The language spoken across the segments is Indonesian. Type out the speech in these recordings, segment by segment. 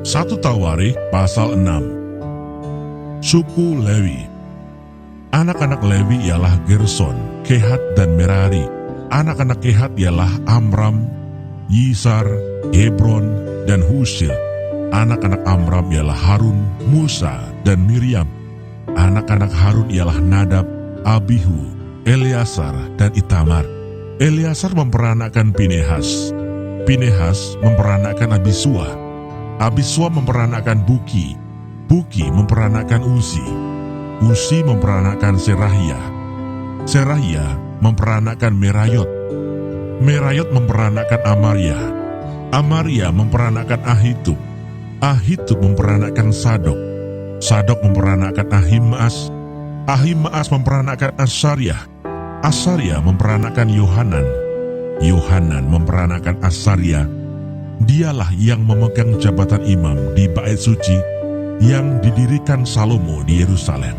1 Tawarikh pasal 6. Suku Lewi. Anak-anak Lewi ialah Gerson, Kehat dan Merari. Anak-anak Kehat ialah Amram, Yisar, Hebron dan Husil. Anak-anak Amram ialah Harun, Musa dan Miriam. Anak-anak Harun ialah Nadab, Abihu, Eleazar dan Itamar. Eleazar memperanakkan Pinehas. Pinehas memperanakkan Abisua. Abisua memperanakkan Buki. Buki memperanakkan Uzi. Uzi memperanakkan Serahia. Serahia memperanakkan Merayot. Merayot memperanakkan Amaria. Amaria memperanakkan Ahitub. Ahitub memperanakkan Sadok. Sadok memperanakkan Ahimaas. Ahimaas memperanakkan Asariah. Asariah memperanakkan Yohanan. Yohanan memperanakkan Asaria. Dialah yang memegang jabatan imam di bait suci yang didirikan Salomo di Yerusalem.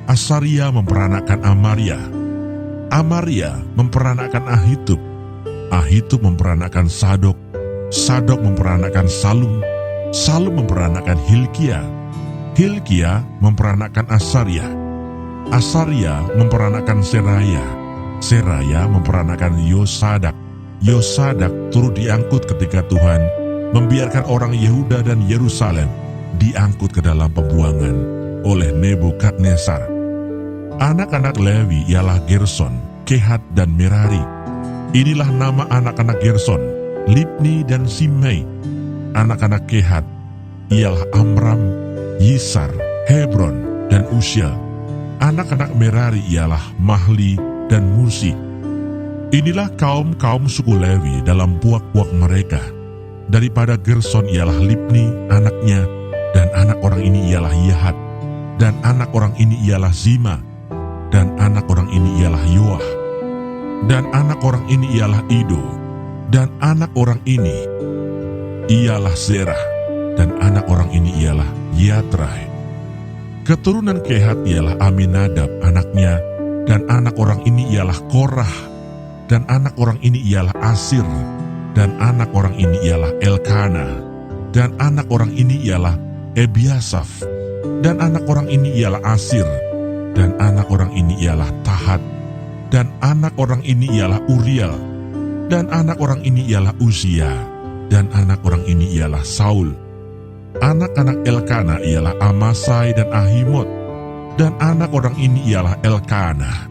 Asaria memperanakkan Amaria. Amaria memperanakkan Ahitub. Ahitub memperanakkan Sadok. Sadok memperanakkan Salum. Salum memperanakkan Hilkia. Hilkia memperanakkan Asaria. Asaria memperanakkan Seraya. Seraya memperanakkan Yosadak. Yosadak turut diangkut ketika Tuhan membiarkan orang Yehuda dan Yerusalem diangkut ke dalam pembuangan oleh Nebukadnezar. Anak-anak Lewi ialah Gerson, Kehat dan Merari. Inilah nama anak-anak Gerson, Libni dan Simei. Anak-anak Kehat ialah Amram, Yisar, Hebron dan Uziel. Anak-anak Merari ialah Mahli dan Musi. Inilah kaum-kaum suku Lewi dalam puak-puak mereka. Daripada Gerson ialah Libni anaknya, dan anak orang ini ialah Yahat, dan anak orang ini ialah Zima, dan anak orang ini ialah Yoah, dan anak orang ini ialah Ido, dan anak orang ini ialah Zerah, dan anak orang ini ialah Yatrai. Keturunan Kehat ialah Aminadab anaknya, dan anak orang ini ialah Korah, dan anak orang ini ialah Asir, dan anak orang ini ialah Elkana, dan anak orang ini ialah Ebiasaf, dan anak orang ini ialah Asir, dan anak orang ini ialah Tahat, dan anak orang ini ialah Uriel, dan anak orang ini ialah Uzia, dan anak orang ini ialah Saul. Anak-anak Elkana ialah Amasai dan Ahimot, dan anak orang ini ialah Elkana,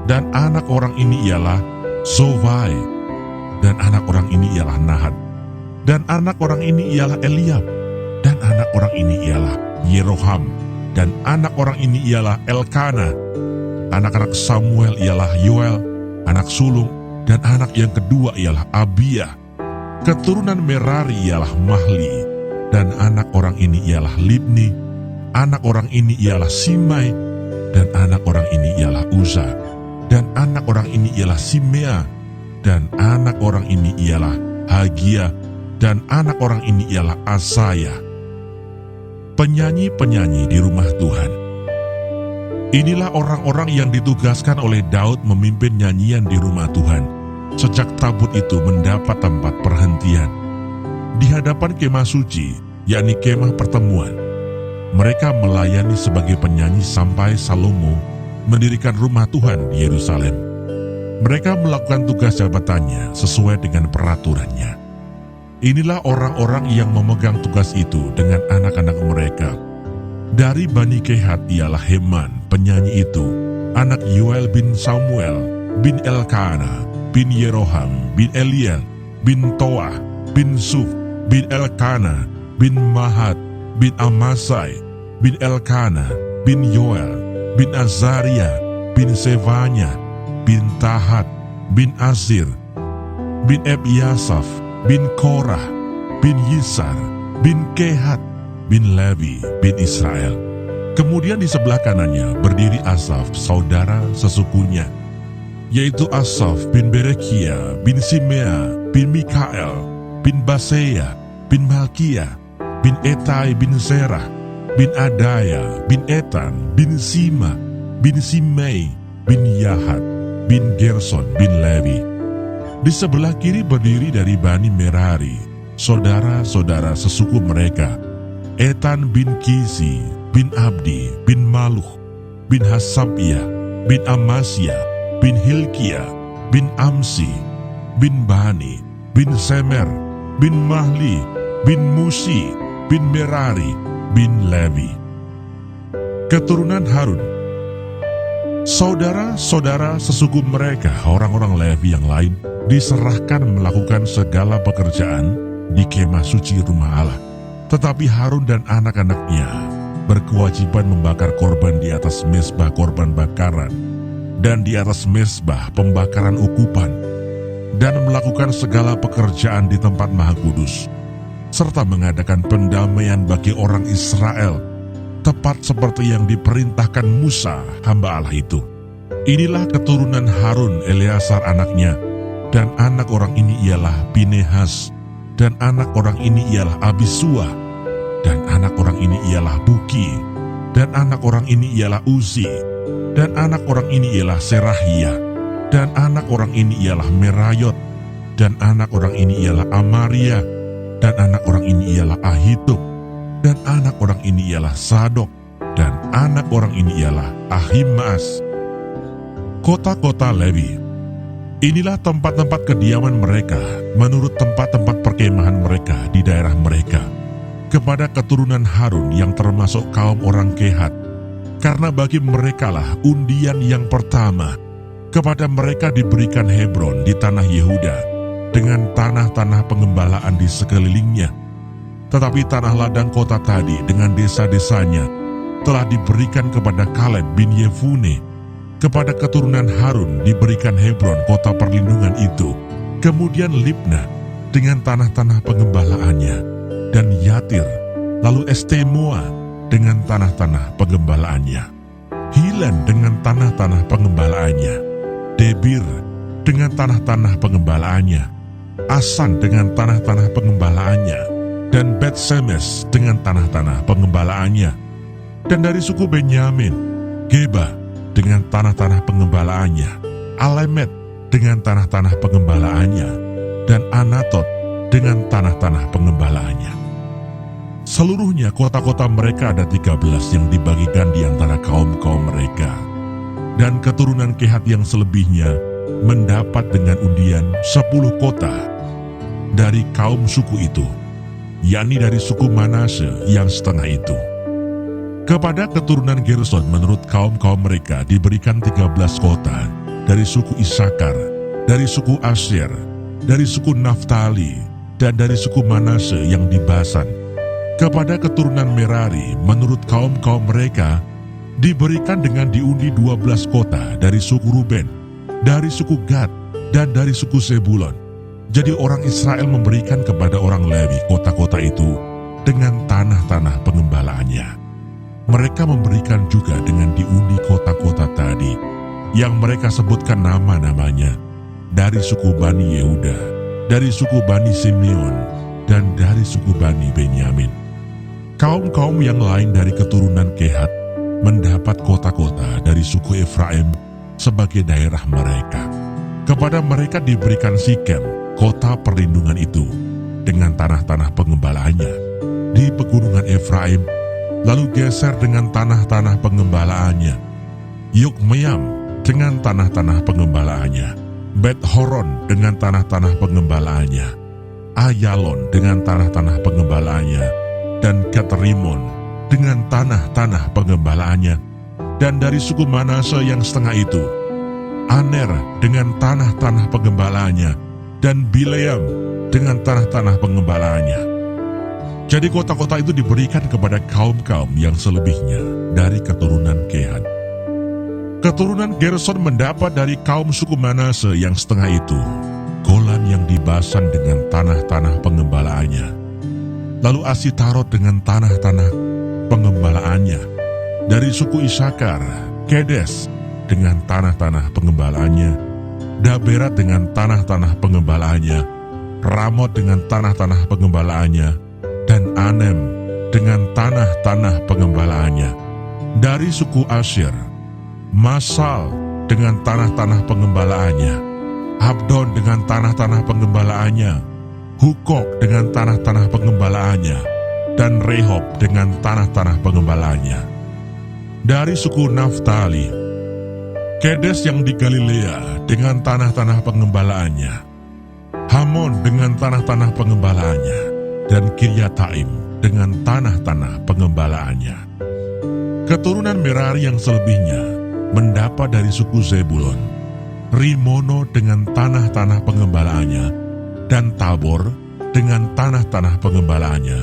dan anak orang ini ialah Zovai, dan anak orang ini ialah Nahat, dan anak orang ini ialah Eliab, dan anak orang ini ialah Yeroham, dan anak orang ini ialah Elkana. Anak-anak Samuel ialah Yoel, anak sulung, dan anak yang kedua ialah Abia. Keturunan Merari ialah Mahli, dan anak orang ini ialah Libni. Anak orang ini ialah Simei, dan anak orang ini ialah Uza, dan anak orang ini ialah Simea, dan anak orang ini ialah Hagia, dan anak orang ini ialah Asaya. Penyanyi-penyanyi di rumah Tuhan. Inilah orang-orang yang ditugaskan oleh Daud memimpin nyanyian di rumah Tuhan sejak tabut itu mendapat tempat perhentian di hadapan kemah suci, yakni kemah pertemuan. Mereka melayani sebagai penyanyi sampai Salomo mendirikan rumah Tuhan di Yerusalem. Mereka melakukan tugas jabatannya sesuai dengan peraturannya. Inilah orang-orang yang memegang tugas itu dengan anak-anak mereka. Dari Bani Kehat ialah Heman, penyanyi itu, anak Yoel bin Samuel, bin Elkana, bin Yeroham, bin Eliel, bin Toah, bin Suf, bin Elkana, bin Mahat, bin Amasai, bin Elkana, bin Yoel, bin Azaria, bin Sevanya, bin Tahat, bin Asir, bin Ebiasaf, bin Korah, bin Yisar, bin Kehat, bin Levi, bin Israel. Kemudian di sebelah kanannya berdiri Asaf, saudara sesukunya, yaitu Asaf bin Berekia, bin Simea, bin Mikael, bin Baseya, bin Malkia, bin Etai, bin Zerah, bin Adaya, bin Etan, bin Sima, bin Simei, bin Yahat, bin Gerson, bin Levi. Di sebelah kiri berdiri dari Bani Merari, saudara-saudara sesuku mereka, Etan bin Kisi, bin Abdi, bin Maluh, bin Hasabiyah, bin Amasya, bin Hilkiah, bin Amsi, bin Bani, bin Semer, bin Mahli, bin Musi, bin Merari, bin Levi. Keturunan Harun. Saudara-saudara sesuku mereka, orang-orang Levi yang lain, diserahkan melakukan segala pekerjaan di kemah suci rumah Allah. Tetapi Harun dan anak-anaknya berkewajiban membakar korban di atas mezbah korban bakaran dan di atas mezbah pembakaran ukupan, dan melakukan segala pekerjaan di tempat maha kudus, serta mengadakan pendamaian bagi orang Israel, tepat seperti yang diperintahkan Musa, hamba Allah itu. Inilah keturunan Harun, Eleazar anaknya, dan anak orang ini ialah Pinehas, dan anak orang ini ialah Abisua, dan anak orang ini ialah Buki, dan anak orang ini ialah Uzi, dan anak orang ini ialah Serahia, dan anak orang ini ialah Merayot, dan anak orang ini ialah Amaria, dan anak orang ini ialah Ahitub, dan anak orang ini ialah Sadok, dan anak orang ini ialah Ahimaas. Kota-kota Lewi. Inilah tempat-tempat kediaman mereka menurut tempat-tempat perkemahan mereka di daerah mereka, kepada keturunan Harun yang termasuk kaum orang Kehat, karena bagi merekalah undian yang pertama. Kepada mereka diberikan Hebron di tanah Yehuda, dengan tanah-tanah pengembalaan di sekelilingnya. Tetapi tanah ladang kota tadi dengan desa-desanya telah diberikan kepada Kaleb bin Yefune. Kepada keturunan Harun diberikan Hebron, kota perlindungan itu, kemudian Libna dengan tanah-tanah pengembalaannya, dan Yatir, lalu Estemoa dengan tanah-tanah pengembalaannya, Hilen dengan tanah-tanah pengembalaannya, Debir dengan tanah-tanah pengembalaannya, Asan dengan tanah-tanah pengembalaannya, dan Bet-Semes dengan tanah-tanah pengembalaannya. Dan dari suku Benyamin, Geba dengan tanah-tanah pengembalaannya, Alemet dengan tanah-tanah pengembalaannya, dan Anatot dengan tanah-tanah pengembalaannya. Seluruhnya kota-kota mereka ada 13 yang dibagikan di antara kaum-kaum mereka. Dan keturunan Kehat yang selebihnya mendapat dengan undian 10 kota dari kaum suku itu, yakni dari suku Manase yang setengah itu. Kepada keturunan Gerson menurut kaum-kaum mereka diberikan 13 kota dari suku Isakar, dari suku Asyer, dari suku Naftali, dan dari suku Manase yang di Basan. Kepada keturunan Merari menurut kaum-kaum mereka diberikan dengan diundi 12 kota dari suku Ruben, dari suku Gad, dan dari suku Zebulon. Jadi orang Israel memberikan kepada orang Lewi kota-kota itu dengan tanah-tanah pengembalaannya. Mereka memberikan juga dengan diundi kota-kota tadi yang mereka sebutkan nama-namanya, dari suku Bani Yehuda, dari suku Bani Simeon, dan dari suku Bani Benyamin. Kaum-kaum yang lain dari keturunan Kehat mendapat kota-kota dari suku Efraim sebagai daerah mereka. Kepada mereka diberikan Sikem, kota perlindungan itu, dengan tanah-tanah pengembalaannya di pegunungan Efraim, lalu Geser dengan tanah-tanah pengembalaannya, Yokmeam dengan tanah-tanah pengembalaannya, Bet-Horon dengan tanah-tanah pengembalaannya, Ayalon dengan tanah-tanah pengembalaannya, dan Gat-Rimon dengan tanah-tanah pengembalaannya. Dan dari suku Manase yang setengah itu, Aner dengan tanah-tanah pengembalaannya, dan Bileam dengan tanah-tanah pengembalaannya. Jadi kota-kota itu diberikan kepada kaum-kaum yang selebihnya dari keturunan Kehat. Keturunan Gerson mendapat dari kaum suku Manase yang setengah itu, Golan yang di Basan dengan tanah-tanah pengembalaannya, lalu Asitarot dengan tanah-tanah pengembalaannya. Dari suku Isakar, Kedes dengan tanah-tanah pengembalaannya, Daberat dengan tanah-tanah pengembalaannya, Ramot dengan tanah-tanah pengembalaannya, dan Anem dengan tanah-tanah pengembalaannya. Dari suku Asyer, Masal dengan tanah-tanah pengembalaannya, Abdon dengan tanah-tanah pengembalaannya, Hukok dengan tanah-tanah pengembalaannya, dan Rehob dengan tanah-tanah pengembalaannya. Dari suku Naftali, Kedes yang di Galilea dengan tanah-tanah pengembalaannya, Hamon dengan tanah-tanah pengembalaannya, dan Kiryataim dengan tanah-tanah pengembalaannya. Keturunan Merari yang selebihnya mendapat dari suku Zebulon, Rimono dengan tanah-tanah pengembalaannya, dan Tabor dengan tanah-tanah pengembalaannya,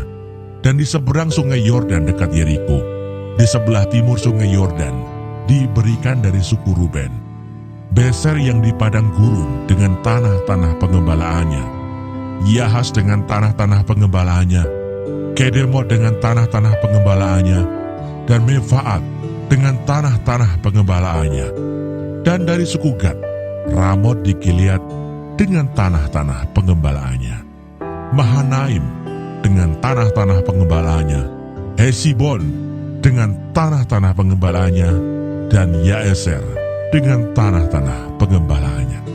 dan di seberang sungai Yordan dekat Yeriko, di sebelah timur sungai Yordan, diberikan dari suku Ruben, Beser yang di padang gurun dengan tanah-tanah pengembalaannya, Yahas dengan tanah-tanah pengembalaannya, Kedemot dengan tanah-tanah pengembalaannya, dan Mefaat dengan tanah-tanah pengembalaannya. Dan dari suku Gad, Ramot di Gilead dengan tanah-tanah pengembalaannya, Mahanaim dengan tanah-tanah pengembalaannya, Hesibon dengan tanah-tanah pengembalaannya, dan Yaeser dengan tanah-tanah pengembalaannya.